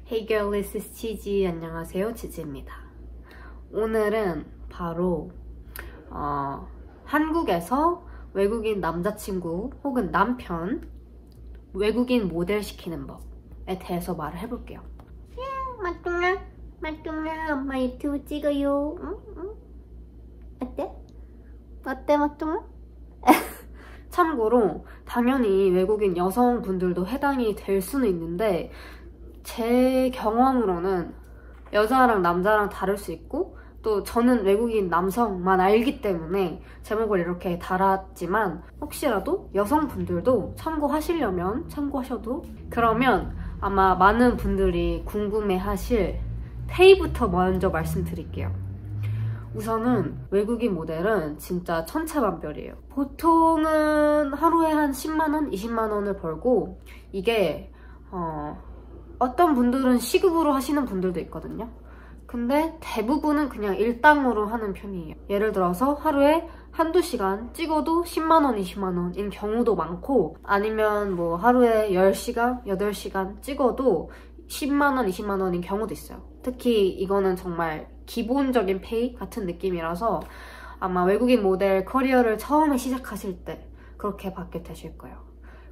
Hey girl, this is 치지. 안녕하세요, 치지입니다. 오늘은 바로 한국에서 외국인 남자친구 혹은 남편 외국인 모델 시키는 법에 대해서 말을 해볼게요. 마뚱아 엄마 유튜브 찍어요. 응? 어때 마뚱아? 참고로 당연히 외국인 여성분들도 해당이 될 수는 있는데 제 경험으로는 여자랑 남자랑 다를 수 있고 또 저는 외국인 남성만 알기 때문에 제목을 이렇게 달았지만 혹시라도 여성분들도 참고하시려면 참고하셔도 그러면 아마 많은 분들이 궁금해하실 페이부터 먼저 말씀드릴게요. 우선은 외국인 모델은 진짜 천차만별이에요. 보통은 하루에 한 10만원, 20만원을 벌고 이게 어떤 분들은 시급으로 하시는 분들도 있거든요. 근데 대부분은 그냥 일당으로 하는 편이에요. 예를 들어서 하루에 한두 시간 찍어도 10만원, 20만원인 경우도 많고 아니면 뭐 하루에 10시간, 8시간 찍어도 10만원, 20만원인 경우도 있어요. 특히 이거는 정말 기본적인 페이 같은 느낌이라서 아마 외국인 모델 커리어를 처음에 시작하실 때 그렇게 받게 되실 거예요.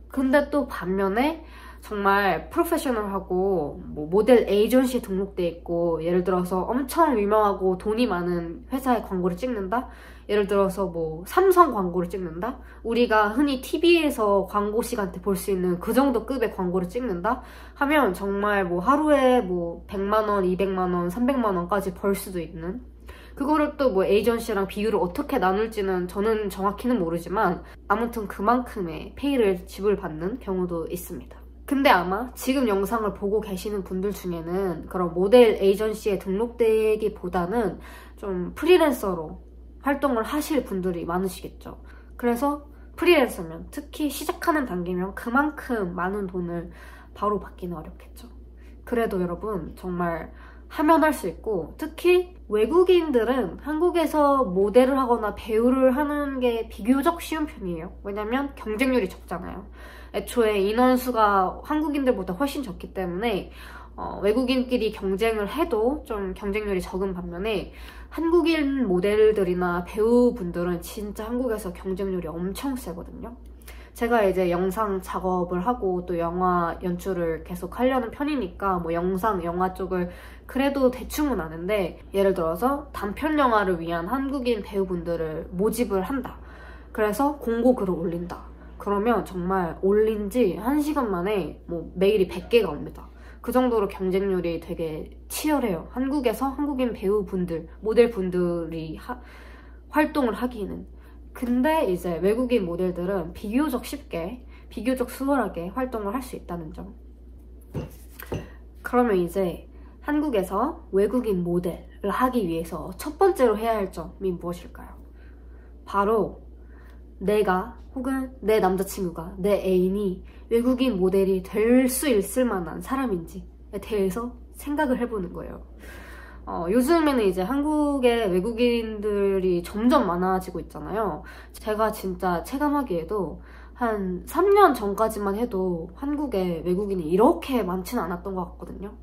근데 또 반면에 정말 프로페셔널하고 뭐 모델 에이전시에 등록돼 있고 예를 들어서 엄청 유명하고 돈이 많은 회사의 광고를 찍는다? 예를 들어서 뭐 삼성 광고를 찍는다? 우리가 흔히 TV에서 광고 시간대 볼 수 있는 그 정도 급의 광고를 찍는다? 하면 정말 뭐 하루에 뭐 100만원, 200만원, 300만원까지 벌 수도 있는 그거를 또 뭐 에이전시랑 비율을 어떻게 나눌지는 저는 정확히는 모르지만 아무튼 그만큼의 페이를 지불받는 경우도 있습니다. 근데 아마 지금 영상을 보고 계시는 분들 중에는 그런 모델 에이전시에 등록되기보다는 좀 프리랜서로 활동을 하실 분들이 많으시겠죠. 그래서 프리랜서면 특히 시작하는 단계면 그만큼 많은 돈을 바로 받기는 어렵겠죠. 그래도 여러분 정말 하면 할 수 있고 특히 외국인들은 한국에서 모델을 하거나 배우를 하는 게 비교적 쉬운 편이에요. 왜냐면 경쟁률이 적잖아요. 애초에 인원수가 한국인들보다 훨씬 적기 때문에 외국인끼리 경쟁을 해도 좀 경쟁률이 적은 반면에 한국인 모델들이나 배우분들은 진짜 한국에서 경쟁률이 엄청 세거든요. 제가 이제 영상 작업을 하고 또 영화 연출을 계속 하려는 편이니까 뭐 영상, 영화 쪽을 그래도 대충은 아는데 예를 들어서 단편 영화를 위한 한국인 배우분들을 모집을 한다. 그래서 공고 글을 올린다. 그러면 정말 올린 지 1시간 만에 뭐 메일이 100개가 옵니다. 그 정도로 경쟁률이 되게 치열해요. 한국에서 한국인 배우분들, 모델분들이 활동을 하기에는. 근데 이제 외국인 모델들은 비교적 쉽게, 비교적 수월하게 활동을 할 수 있다는 점. 그러면 이제 한국에서 외국인 모델을 하기 위해서 첫 번째로 해야 할 점이 무엇일까요? 바로 내가 혹은 내 남자친구가, 내 애인이 외국인 모델이 될 수 있을 만한 사람인지에 대해서 생각을 해보는 거예요. 요즘에는 이제 한국에 외국인들이 점점 많아지고 있잖아요. 제가 진짜 체감하기에도 한 3년 전까지만 해도 한국에 외국인이 이렇게 많지는 않았던 것 같거든요.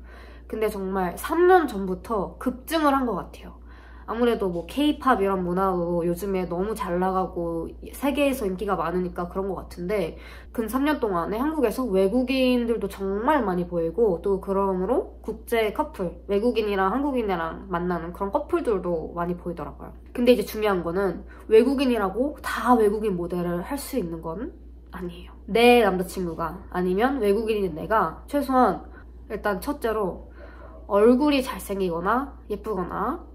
근데 정말 3년 전부터 급증을 한 것 같아요. 아무래도 뭐 K-팝 이런 문화도 요즘에 너무 잘 나가고 세계에서 인기가 많으니까 그런 것 같은데 근 3년 동안에 한국에서 외국인들도 정말 많이 보이고 또 그러므로 국제 커플, 외국인이랑 한국인이랑 만나는 그런 커플들도 많이 보이더라고요. 근데 이제 중요한 거는 외국인이라고 다 외국인 모델을 할 수 있는 건 아니에요. 내 남자친구가 아니면 외국인인 내가 최소한 일단 첫째로 얼굴이 잘생기거나 예쁘거나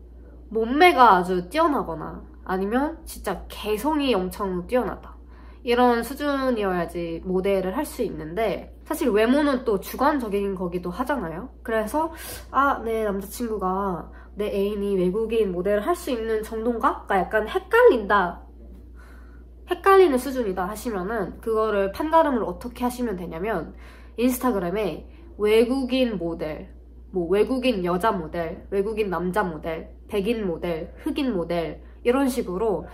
몸매가 아주 뛰어나거나 아니면 진짜 개성이 엄청 뛰어나다. 이런 수준이어야지 모델을 할 수 있는데 사실 외모는 또 주관적인 거기도 하잖아요. 그래서 내 남자친구가 내 애인이 외국인 모델을 할 수 있는 정도인가?가 약간 헷갈린다. 헷갈리는 수준이다 하시면은 그거를 판가름을 어떻게 하시면 되냐면 인스타그램에 외국인 모델, 뭐 외국인 여자 모델, 외국인 남자 모델, 백인 모델, 흑인 모델 이런 식으로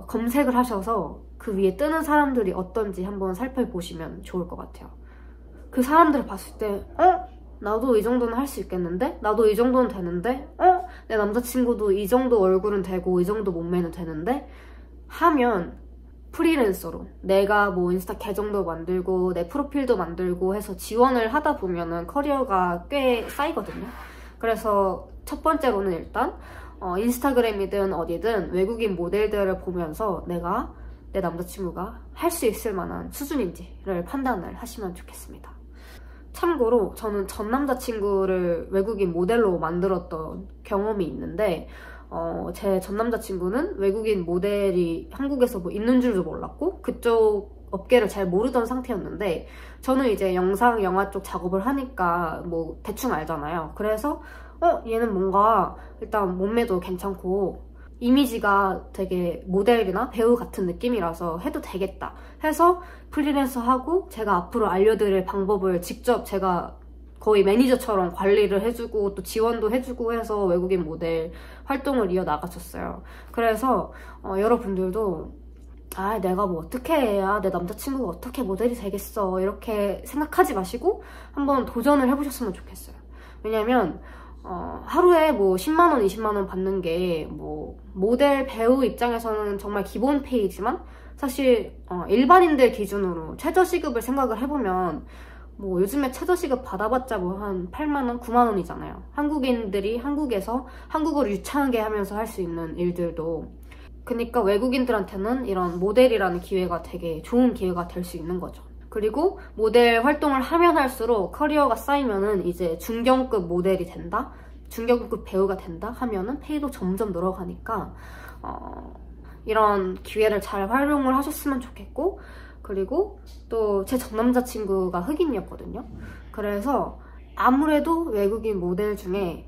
검색을 하셔서 그 위에 뜨는 사람들이 어떤지 한번 살펴보시면 좋을 것 같아요. 그 사람들을 봤을 때 나도 이 정도는 할 수 있겠는데? 나도 이 정도는 되는데? 내 남자친구도 이 정도 얼굴은 되고 이 정도 몸매는 되는데? 하면 프리랜서로 내가 뭐 인스타 계정도 만들고 내 프로필도 만들고 해서 지원을 하다 보면은 커리어가 꽤 쌓이거든요. 그래서 첫 번째로는 일단 인스타그램이든 어디든 외국인 모델들을 보면서 내가 내 남자친구가 할 수 있을 만한 수준인지를 판단을 하시면 좋겠습니다. 참고로 저는 전 남자친구를 외국인 모델로 만들었던 경험이 있는데 제 전 남자친구는 외국인 모델이 한국에서 뭐 있는 줄도 몰랐고 그쪽 업계를 잘 모르던 상태였는데 저는 이제 영상, 영화 쪽 작업을 하니까 뭐 대충 알잖아요. 그래서 얘는 뭔가 일단 몸매도 괜찮고 이미지가 되게 모델이나 배우 같은 느낌이라서 해도 되겠다 해서 프리랜서 하고 제가 앞으로 알려드릴 방법을 직접 제가 거의 매니저처럼 관리를 해주고 또 지원도 해주고 해서 외국인 모델 활동을 이어나갔었어요. 그래서 여러분들도 내가 뭐 어떻게 해야 내 남자친구가 어떻게 모델이 되겠어 이렇게 생각하지 마시고 한번 도전을 해보셨으면 좋겠어요. 왜냐면 하루에 뭐 10만원, 20만원 받는 게 뭐 모델 배우 입장에서는 정말 기본 페이지만 사실 일반인들 기준으로 최저시급을 생각을 해보면 뭐 요즘에 최저시급 받아봤자 뭐 한 8만원, 9만원이잖아요. 한국인들이 한국에서 한국어를 유창하게 하면서 할 수 있는 일들도. 그러니까 외국인들한테는 이런 모델이라는 기회가 되게 좋은 기회가 될 수 있는 거죠. 그리고 모델 활동을 하면 할수록 커리어가 쌓이면은 이제 중견급 모델이 된다? 중견급 배우가 된다? 하면은 페이도 점점 늘어가니까 이런 기회를 잘 활용을 하셨으면 좋겠고 그리고 또 제 전 남자친구가 흑인이었거든요. 그래서 아무래도 외국인 모델 중에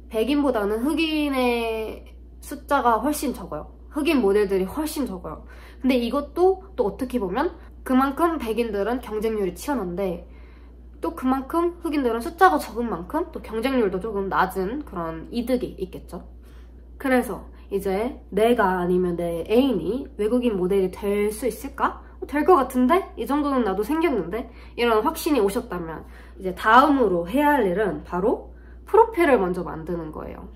백인보다는 흑인의 숫자가 훨씬 적어요. 흑인 모델들이 훨씬 적어요. 근데 이것도 또 어떻게 보면 그만큼 백인들은 경쟁률이 치열한데 또 그만큼 흑인들은 숫자가 적은 만큼 또 경쟁률도 조금 낮은 그런 이득이 있겠죠. 그래서 이제 내가 아니면 내 애인이 외국인 모델이 될 수 있을까? 될 것 같은데? 이 정도는 나도 생겼는데? 이런 확신이 오셨다면 이제 다음으로 해야 할 일은 바로 프로필을 먼저 만드는 거예요.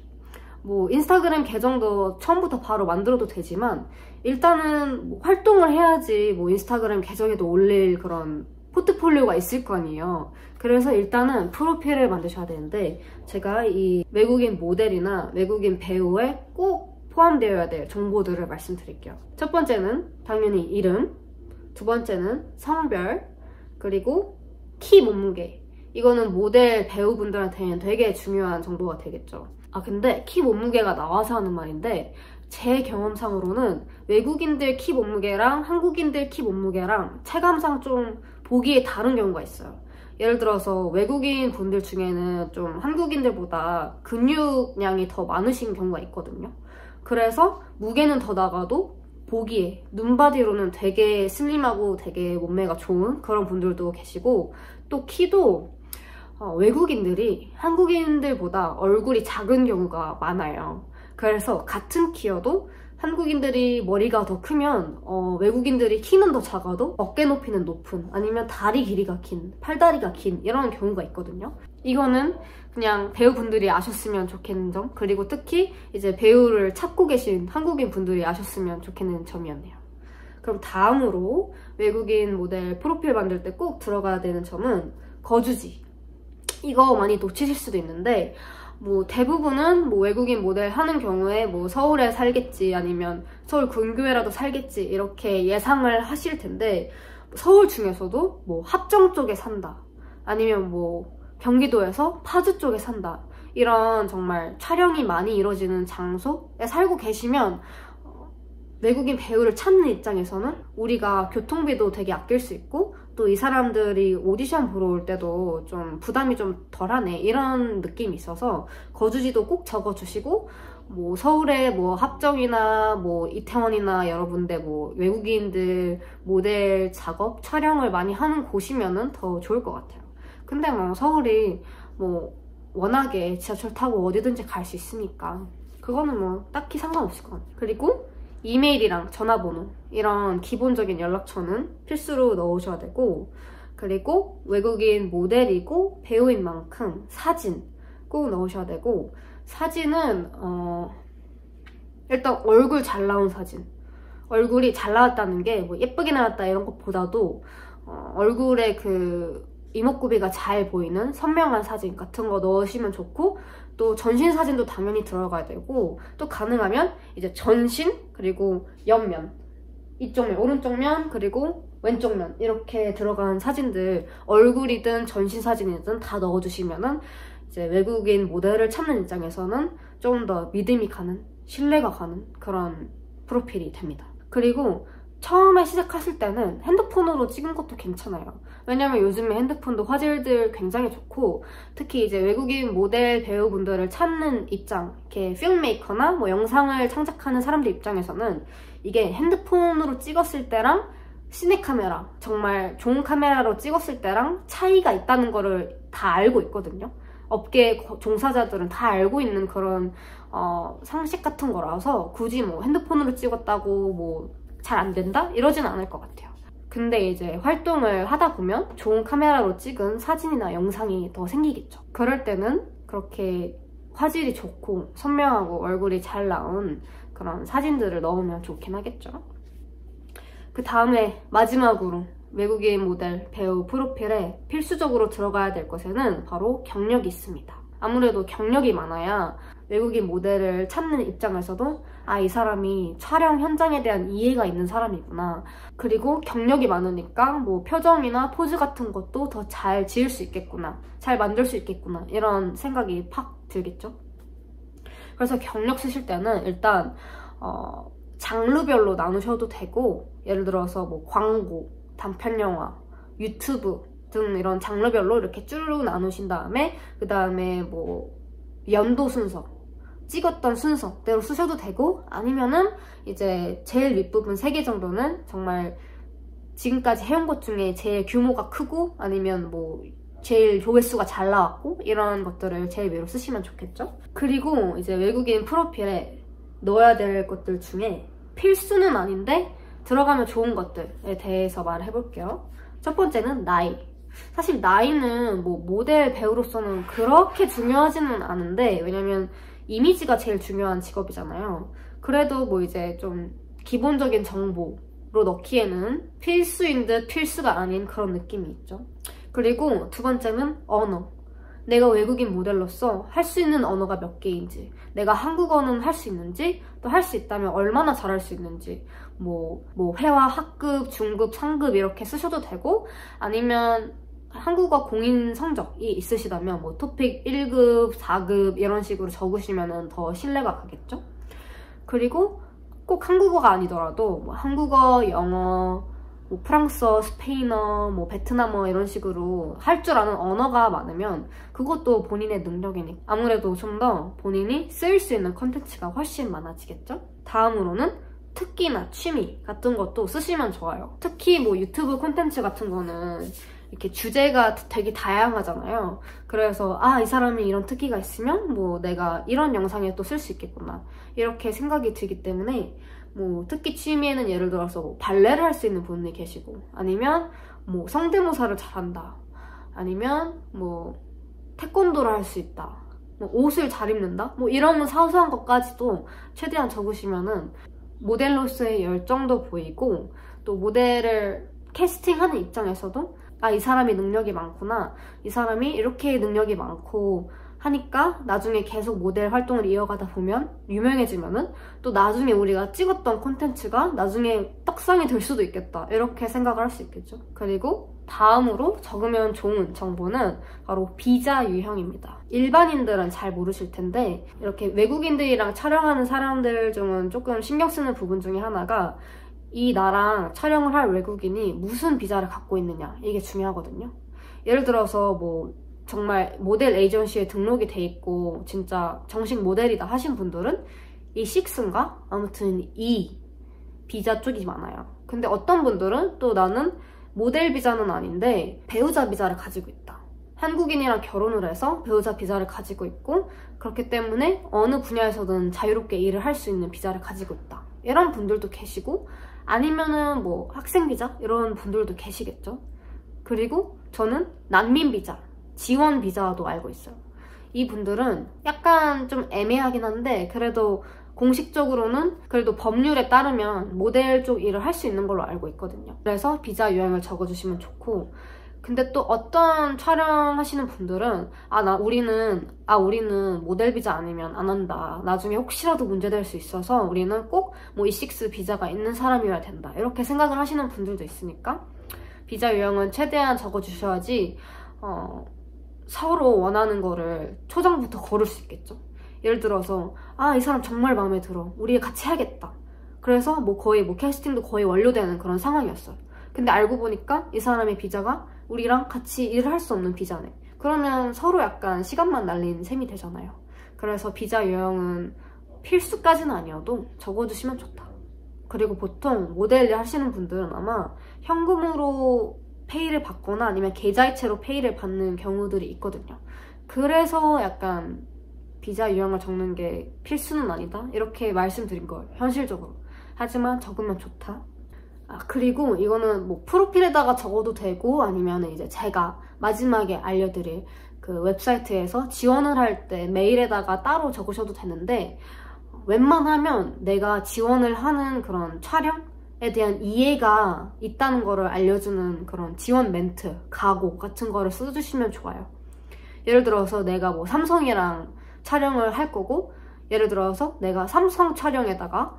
뭐 인스타그램 계정도 처음부터 바로 만들어도 되지만 일단은 뭐 활동을 해야지 뭐 인스타그램 계정에도 올릴 그런 포트폴리오가 있을 거 아니에요. 그래서 일단은 프로필을 만드셔야 되는데 제가 이 외국인 모델이나 외국인 배우에 꼭 포함되어야 될 정보들을 말씀드릴게요. 첫 번째는 당연히 이름, 두 번째는 성별, 그리고 키 몸무게. 이거는 모델 배우분들한테는 되게 중요한 정보가 되겠죠. 근데 키 몸무게가 나와서 하는 말인데 제 경험상으로는 외국인들 키 몸무게랑 한국인들 키 몸무게랑 체감상 좀 보기에 다른 경우가 있어요. 예를 들어서 외국인 분들 중에는 좀 한국인들보다 근육량이 더 많으신 경우가 있거든요. 그래서 무게는 더 나가도 보기에 눈바디로는 되게 슬림하고 되게 몸매가 좋은 그런 분들도 계시고 또 키도 외국인들이 한국인들보다 얼굴이 작은 경우가 많아요. 그래서 같은 키여도 한국인들이 머리가 더 크면 외국인들이 키는 더 작아도 어깨 높이는 높은 아니면 다리 길이가 긴, 팔다리가 긴 이런 경우가 있거든요. 이거는 그냥 배우분들이 아셨으면 좋겠는 점, 그리고 특히 이제 배우를 찾고 계신 한국인 분들이 아셨으면 좋겠는 점이었네요. 그럼 다음으로 외국인 모델 프로필 만들 때 꼭 들어가야 되는 점은 거주지. 이거 많이 놓치실 수도 있는데 뭐 대부분은 뭐 외국인 모델 하는 경우에 뭐 서울에 살겠지 아니면 서울 근교에라도 살겠지 이렇게 예상을 하실 텐데 서울 중에서도 뭐 합정 쪽에 산다 아니면 뭐 경기도에서 파주 쪽에 산다 이런 정말 촬영이 많이 이루어지는 장소에 살고 계시면 외국인 배우를 찾는 입장에서는 우리가 교통비도 되게 아낄 수 있고 또 이 사람들이 오디션 보러 올 때도 좀 부담이 좀 덜하네 이런 느낌이 있어서 거주지도 꼭 적어주시고 뭐 서울에 뭐 합정이나 뭐 이태원이나 여러 군데 뭐 외국인들 모델 작업 촬영을 많이 하는 곳이면은 더 좋을 것 같아요. 근데 뭐 서울이 뭐 워낙에 지하철 타고 어디든지 갈 수 있으니까 그거는 뭐 딱히 상관없을 것 같아요. 그리고 이메일이랑 전화번호 이런 기본적인 연락처는 필수로 넣으셔야 되고 그리고 외국인 모델이고 배우인 만큼 사진 꼭 넣으셔야 되고, 사진은 일단 얼굴 잘 나온 사진, 얼굴이 잘 나왔다는 게 뭐 예쁘게 나왔다 이런 것보다도 얼굴에 그 이목구비가 잘 보이는 선명한 사진 같은 거 넣으시면 좋고, 또 전신 사진도 당연히 들어가야 되고, 또 가능하면 이제 전신 그리고 옆면, 이쪽 면, 오른쪽 면 그리고 왼쪽 면 이렇게 들어간 사진들, 얼굴이든 전신 사진이든 다 넣어주시면은 이제 외국인 모델을 찾는 입장에서는 좀 더 믿음이 가는, 신뢰가 가는 그런 프로필이 됩니다. 그리고 처음에 시작하실 때는 핸드폰으로 찍은 것도 괜찮아요. 왜냐면 요즘에 핸드폰도 화질들 굉장히 좋고, 특히 이제 외국인 모델 배우분들을 찾는 입장, 이렇게 필메이커나 뭐 영상을 창작하는 사람들 입장에서는 이게 핸드폰으로 찍었을 때랑 시네 카메라, 정말 좋은 카메라로 찍었을 때랑 차이가 있다는 거를 다 알고 있거든요. 업계 종사자들은 다 알고 있는 그런 상식 같은 거라서 굳이 뭐 핸드폰으로 찍었다고 뭐 잘 안 된다? 이러진 않을 것 같아요. 근데 이제 활동을 하다 보면 좋은 카메라로 찍은 사진이나 영상이 더 생기겠죠. 그럴 때는 그렇게 화질이 좋고 선명하고 얼굴이 잘 나온 그런 사진들을 넣으면 좋긴 하겠죠. 그 다음에 마지막으로 외국인 모델 배우 프로필에 필수적으로 들어가야 될 것에는 바로 경력이 있습니다. 아무래도 경력이 많아야 외국인 모델을 찾는 입장에서도 이 사람이 촬영 현장에 대한 이해가 있는 사람이구나. 그리고 경력이 많으니까 뭐 표정이나 포즈 같은 것도 더 잘 지을 수 있겠구나. 잘 만들 수 있겠구나. 이런 생각이 팍 들겠죠. 그래서 경력 쓰실 때는 일단 장르별로 나누셔도 되고, 예를 들어서 뭐 광고, 단편영화, 유튜브 등 이런 장르별로 이렇게 쭉 나누신 다음에 그 다음에 뭐 연도 순서, 찍었던 순서대로 쓰셔도 되고, 아니면은 이제 제일 윗부분 3개 정도는 정말 지금까지 해온 것 중에 제일 규모가 크고 아니면 뭐 제일 조회수가 잘 나왔고 이런 것들을 제일 위로 쓰시면 좋겠죠. 그리고 이제 외국인 프로필에 넣어야 될 것들 중에 필수는 아닌데 들어가면 좋은 것들에 대해서 말해볼게요. 첫 번째는 나이. 사실 나이는 뭐 모델 배우로서는 그렇게 중요하지는 않은데, 왜냐면 이미지가 제일 중요한 직업이잖아요. 그래도 뭐 이제 좀 기본적인 정보로 넣기에는 필수인 듯 필수가 아닌 그런 느낌이 있죠. 그리고 두 번째는 언어. 내가 외국인 모델로서 할 수 있는 언어가 몇 개인지, 내가 한국어는 할 수 있는지, 또 할 수 있다면 얼마나 잘할 수 있는지, 뭐 회화 학급, 중급, 상급 이렇게 쓰셔도 되고, 아니면 한국어 공인 성적이 있으시다면 뭐 토픽 1급, 4급 이런 식으로 적으시면 더 신뢰가 가겠죠? 그리고 꼭 한국어가 아니더라도 뭐 한국어, 영어, 뭐 프랑스어, 스페인어, 뭐 베트남어 이런 식으로 할 줄 아는 언어가 많으면 그것도 본인의 능력이니까 아무래도 좀 더 본인이 쓰일 수 있는 컨텐츠가 훨씬 많아지겠죠? 다음으로는 특기나 취미 같은 것도 쓰시면 좋아요. 특히 뭐 유튜브 콘텐츠 같은 거는 이렇게 주제가 되게 다양하잖아요. 그래서 이 사람이 이런 특기가 있으면 뭐 내가 이런 영상에 또 쓸 수 있겠구나, 이렇게 생각이 들기 때문에 뭐 특기 취미에는 예를 들어서 뭐 발레를 할 수 있는 분이 계시고, 아니면 뭐 성대모사를 잘한다, 아니면 뭐 태권도를 할 수 있다, 뭐 옷을 잘 입는다, 뭐 이런 사소한 것까지도 최대한 적으시면은 모델로서의 열정도 보이고, 또 모델을 캐스팅하는 입장에서도 이 사람이 능력이 많구나, 이 사람이 이렇게 능력이 많고 하니까 나중에 계속 모델 활동을 이어가다 보면 유명해지면은 또 나중에 우리가 찍었던 콘텐츠가 나중에 떡상이 될 수도 있겠다, 이렇게 생각을 할 수 있겠죠. 그리고 다음으로 적으면 좋은 정보는 바로 비자 유형입니다. 일반인들은 잘 모르실 텐데 이렇게 외국인들이랑 촬영하는 사람들 중은 조금 신경 쓰는 부분 중에 하나가 이 나랑 촬영을 할 외국인이 무슨 비자를 갖고 있느냐, 이게 중요하거든요. 예를 들어서 뭐 정말 모델 에이전시에 등록이 돼 있고 진짜 정식 모델이다 하신 분들은 이 6인가? 아무튼 이 비자 쪽이 많아요. 근데 어떤 분들은 또 나는 모델 비자는 아닌데 배우자 비자를 가지고 있다, 한국인이랑 결혼을 해서 배우자 비자를 가지고 있고 그렇기 때문에 어느 분야에서든 자유롭게 일을 할 수 있는 비자를 가지고 있다, 이런 분들도 계시고, 아니면은 뭐 학생 비자 이런 분들도 계시겠죠. 그리고 저는 난민 비자, 지원 비자도 알고 있어요. 이 분들은 약간 좀 애매하긴 한데 그래도 공식적으로는 그래도 법률에 따르면 모델 쪽 일을 할 수 있는 걸로 알고 있거든요. 그래서 비자 유형을 적어주시면 좋고, 근데 또 어떤 촬영하시는 분들은 우리는 모델 비자 아니면 안 한다. 나중에 혹시라도 문제될 수 있어서 우리는 꼭 뭐 E6 비자가 있는 사람이어야 된다. 이렇게 생각을 하시는 분들도 있으니까 비자 유형은 최대한 적어주셔야지 서로 원하는 거를 초장부터 거를 수 있겠죠. 예를 들어서 이 사람 정말 마음에 들어. 우리 같이 해야겠다. 그래서 거의 캐스팅도 거의 완료되는 그런 상황이었어요. 근데 알고 보니까 이 사람의 비자가 우리랑 같이 일을 할 수 없는 비자네. 그러면 서로 약간 시간만 날린 셈이 되잖아요. 그래서 비자 유형은 필수까지는 아니어도 적어두시면 좋다. 그리고 보통 모델 일 하시는 분들은 아마 현금으로 페이를 받거나 아니면 계좌이체로 페이를 받는 경우들이 있거든요. 그래서 약간 비자 유형을 적는 게 필수는 아니다 이렇게 말씀드린 거예요, 현실적으로. 하지만 적으면 좋다. 그리고 이거는 프로필에다가 적어도 되고 아니면 이제 제가 마지막에 알려드릴 그 웹사이트에서 지원을 할 때 메일에다가 따로 적으셔도 되는데, 웬만하면 내가 지원을 하는 그런 촬영에 대한 이해가 있다는 거를 알려주는 그런 지원 멘트, 각오 같은 거를 써주시면 좋아요. 예를 들어서 내가 삼성이랑 촬영을 할 거고, 예를 들어서 내가 삼성 촬영에다가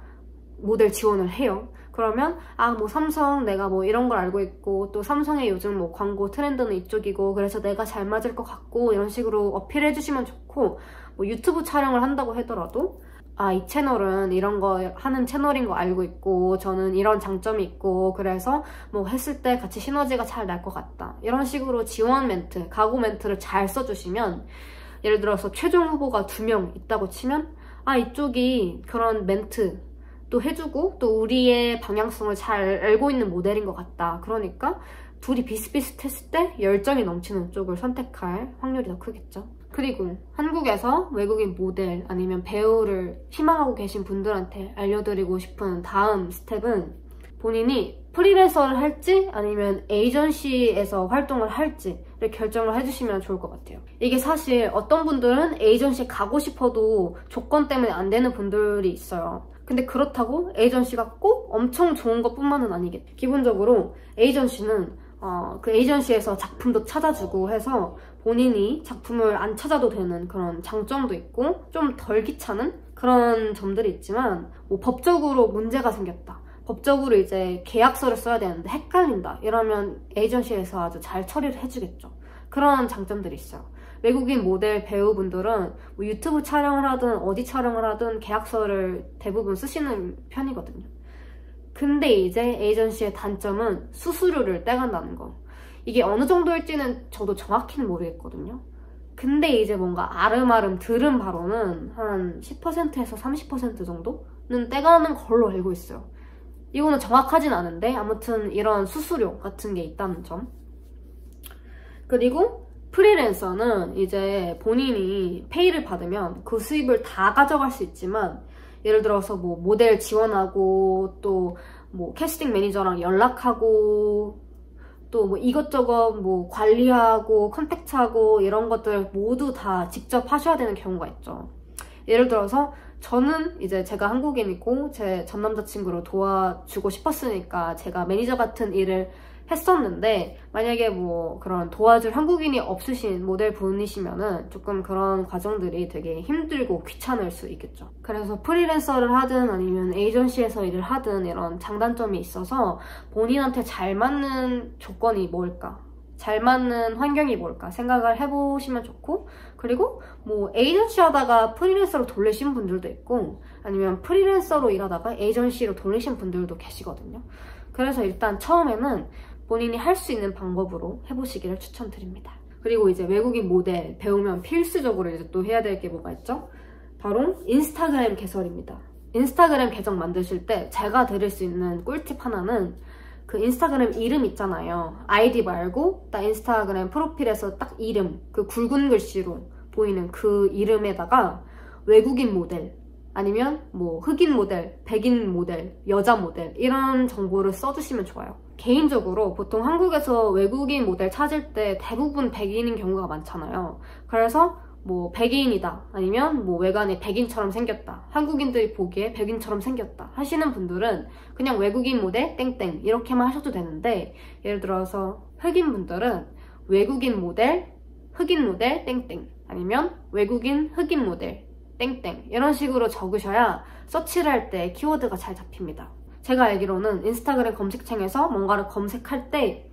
모델 지원을 해요. 그러면 삼성 내가 이런 걸 알고 있고, 또 삼성의 요즘 광고 트렌드는 이쪽이고, 그래서 내가 잘 맞을 것 같고, 이런 식으로 어필해 주시면 좋고, 유튜브 촬영을 한다고 하더라도 이 채널은 이런 거 하는 채널인 거 알고 있고, 저는 이런 장점이 있고, 그래서 했을 때 같이 시너지가 잘 날 것 같다. 이런 식으로 지원 멘트, 각오 멘트를 잘 써주시면, 예를 들어서 최종 후보가 2명 있다고 치면 이쪽이 그런 멘트 또 해주고 또 우리의 방향성을 잘 알고 있는 모델인 것 같다. 그러니까 둘이 비슷비슷했을 때 열정이 넘치는 쪽을 선택할 확률이 더 크겠죠. 그리고 한국에서 외국인 모델 아니면 배우를 희망하고 계신 분들한테 알려드리고 싶은 다음 스텝은 본인이 프리랜서를 할지 아니면 에이전시에서 활동을 할지를 결정을 해주시면 좋을 것 같아요. 이게 사실 어떤 분들은 에이전시 가고 싶어도 조건 때문에 안 되는 분들이 있어요. 근데 그렇다고 에이전시가 꼭 엄청 좋은 것뿐만은 아니겠죠. 기본적으로 에이전시는 그 에이전시에서 작품도 찾아주고 해서 본인이 작품을 안 찾아도 되는 그런 장점도 있고 좀 덜 귀찮은 그런 점들이 있지만 법적으로 문제가 생겼다. 법적으로 이제 계약서를 써야 되는데 헷갈린다. 이러면 에이전시에서 아주 잘 처리를 해주겠죠. 그런 장점들이 있어요. 외국인 모델 배우분들은 유튜브 촬영을 하든 어디 촬영을 하든 계약서를 대부분 쓰시는 편이거든요. 근데 이제 에이전시의 단점은 수수료를 떼간다는 거. 이게 어느 정도일지는 저도 정확히는 모르겠거든요. 근데 이제 뭔가 아름아름 들은 바로는 한 10%에서 30% 정도는 떼가는 걸로 알고 있어요. 이거는 정확하진 않은데 아무튼 이런 수수료 같은 게 있다는 점. 그리고 프리랜서는 이제 본인이 페이를 받으면 그 수입을 다 가져갈 수 있지만, 예를 들어서 모델 지원하고 또 캐스팅 매니저랑 연락하고 또 이것저것 관리하고 컨택트하고 이런 것들 모두 다 직접 하셔야 되는 경우가 있죠. 예를 들어서 저는 이제 제가 한국인이고 제 전 남자친구를 도와주고 싶었으니까 제가 매니저 같은 일을 했었는데, 만약에 그런 도와줄 한국인이 없으신 모델 분이시면은 조금 그런 과정들이 되게 힘들고 귀찮을 수 있겠죠. 그래서 프리랜서를 하든 아니면 에이전시에서 일을 하든 이런 장단점이 있어서 본인한테 잘 맞는 조건이 뭘까, 잘 맞는 환경이 뭘까 생각을 해보시면 좋고, 그리고 에이전시 하다가 프리랜서로 돌리신 분들도 있고 아니면 프리랜서로 일하다가 에이전시로 돌리신 분들도 계시거든요. 그래서 일단 처음에는 본인이 할 수 있는 방법으로 해보시기를 추천드립니다. 그리고 이제 외국인 모델 배우면 필수적으로 이제 또 해야 될 게 뭐가 있죠? 바로 인스타그램 개설입니다. 인스타그램 계정 만드실 때 제가 드릴 수 있는 꿀팁 하나는 그 인스타그램 이름 있잖아요. 아이디 말고 딱 인스타그램 프로필에서 딱 이름, 그 굵은 글씨로 보이는 그 이름에다가 외국인 모델 아니면 흑인 모델, 백인 모델, 여자 모델 이런 정보를 써주시면 좋아요. 개인적으로 보통 한국에서 외국인 모델 찾을 때 대부분 백인인 경우가 많잖아요. 그래서 뭐 백인이다, 아니면 뭐 외관이 백인처럼 생겼다, 한국인들이 보기에 백인처럼 생겼다 하시는 분들은 그냥 외국인 모델 땡땡 이렇게만 하셔도 되는데, 예를 들어서 흑인 분들은 외국인 모델, 흑인 모델 땡땡, 아니면 외국인 흑인 모델 땡땡 이런 식으로 적으셔야 서치를 할 때 키워드가 잘 잡힙니다. 제가 알기로는 인스타그램 검색창에서 뭔가를 검색할 때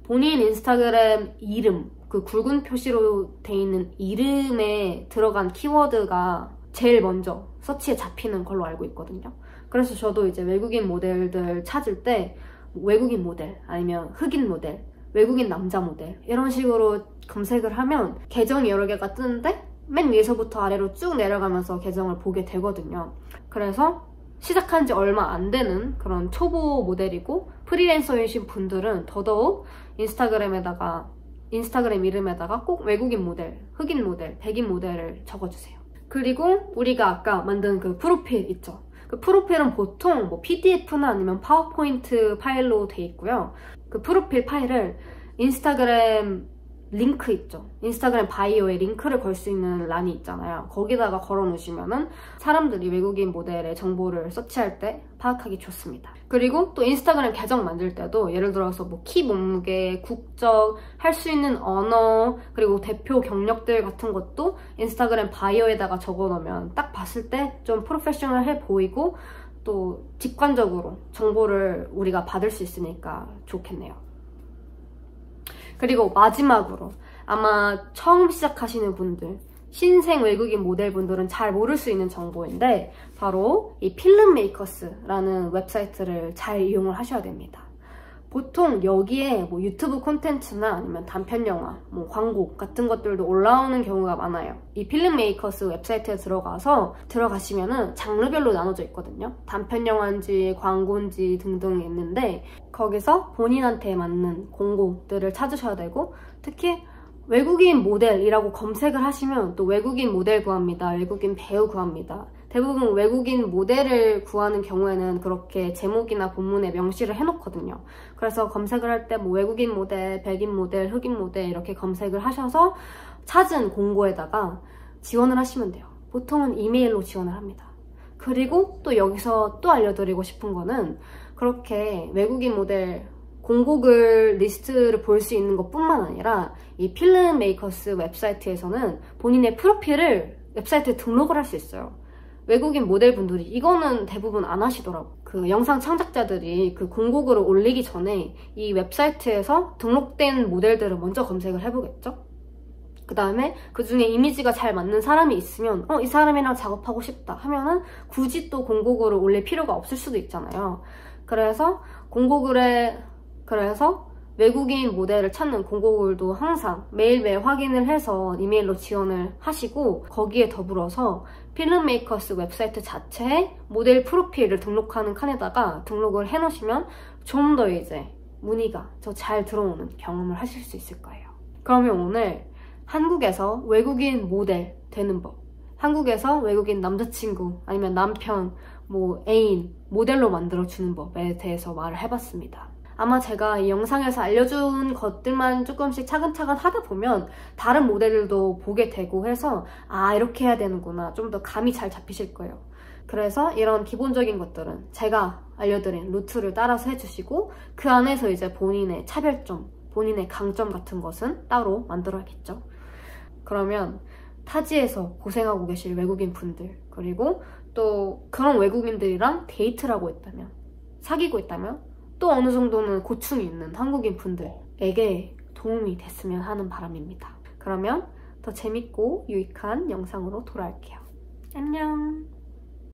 본인 인스타그램 이름, 그 굵은 표시로 돼 있는 이름에 들어간 키워드가 제일 먼저 서치에 잡히는 걸로 알고 있거든요. 그래서 저도 이제 외국인 모델들 찾을 때 외국인 모델, 아니면 흑인 모델, 외국인 남자 모델 이런 식으로 검색을 하면 계정이 여러 개가 뜨는데 맨 위에서부터 아래로 쭉 내려가면서 계정을 보게 되거든요. 그래서 시작한 지 얼마 안 되는 그런 초보 모델이고 프리랜서이신 분들은 더더욱 인스타그램 이름에다가 꼭 외국인 모델, 흑인 모델, 백인 모델을 적어주세요. 그리고 우리가 아까 만든 그 프로필 있죠? 그 프로필은 보통 뭐 PDF나 아니면 파워포인트 파일로 돼 있고요. 그 프로필 파일을 인스타그램 링크 있죠? 인스타그램 바이오에 링크를 걸 수 있는 란이 있잖아요. 거기다가 걸어 놓으시면은 사람들이 외국인 모델의 정보를 서치할 때 파악하기 좋습니다. 그리고 또 인스타그램 계정 만들 때도 예를 들어서 뭐 키 몸무게, 국적, 할 수 있는 언어, 그리고 대표 경력들 같은 것도 인스타그램 바이오에다가 적어 놓으면 딱 봤을 때 좀 프로페셔널해 보이고 또 직관적으로 정보를 우리가 받을 수 있으니까 좋겠네요. 그리고 마지막으로 아마 처음 시작하시는 분들, 신생 외국인 모델분들은 잘 모를 수 있는 정보인데 바로 이 필름메이커스라는 웹사이트를 잘 이용을 하셔야 됩니다. 보통 여기에 뭐 유튜브 콘텐츠나 아니면 단편 영화, 뭐 광고 같은 것들도 올라오는 경우가 많아요. 이 필름메이커스 웹사이트에 들어가시면은 장르별로 나눠져 있거든요. 단편 영화인지 광고인지 등등 있는데 거기서 본인한테 맞는 공고들을 찾으셔야 되고, 특히 외국인 모델이라고 검색을 하시면 또 외국인 모델 구합니다, 외국인 배우 구합니다. 대부분 외국인 모델을 구하는 경우에는 그렇게 제목이나 본문에 명시를 해놓거든요. 그래서 검색을 할 때 뭐 외국인 모델, 백인 모델, 흑인 모델 이렇게 검색을 하셔서 찾은 공고에다가 지원을 하시면 돼요. 보통은 이메일로 지원을 합니다. 그리고 또 여기서 또 알려드리고 싶은 거는 그렇게 외국인 모델 공고글 리스트를 볼 수 있는 것뿐만 아니라 이 필름메이커스 웹사이트에서는 본인의 프로필을 웹사이트에 등록을 할 수 있어요. 외국인 모델분들이 이거는 대부분 안 하시더라고요. 그 영상 창작자들이 그 공고글을 올리기 전에 이 웹사이트에서 등록된 모델들을 먼저 검색을 해보겠죠? 그 다음에 그 중에 이미지가 잘 맞는 사람이 있으면 이 사람이랑 작업하고 싶다 하면은 굳이 또 공고글을 올릴 필요가 없을 수도 있잖아요. 그래서 외국인 모델을 찾는 공고글도 항상 매일매일 확인을 해서 이메일로 지원을 하시고, 거기에 더불어서 필름메이커스 웹사이트 자체에 모델 프로필을 등록하는 칸에다가 등록을 해놓으시면 좀 더 이제 문의가 더 잘 들어오는 경험을 하실 수 있을 거예요. 그러면 오늘 한국에서 외국인 모델 되는 법, 한국에서 외국인 남자친구 아니면 남편, 뭐 애인, 모델로 만들어주는 법에 대해서 말을 해봤습니다. 아마 제가 이 영상에서 알려준 것들만 조금씩 차근차근 하다 보면 다른 모델들도 보게 되고 해서 이렇게 해야 되는구나, 좀 더 감이 잘 잡히실 거예요. 그래서 이런 기본적인 것들은 제가 알려드린 루트를 따라서 해주시고, 그 안에서 이제 본인의 차별점, 본인의 강점 같은 것은 따로 만들어야겠죠. 그러면 타지에서 고생하고 계실 외국인 분들, 그리고 또 그런 외국인들이랑 데이트를 하고 있다면, 사귀고 있다면 또 어느 정도는 고충이 있는 한국인 분들에게 도움이 됐으면 하는 바람입니다. 그러면 더 재밌고 유익한 영상으로 돌아올게요. 안녕!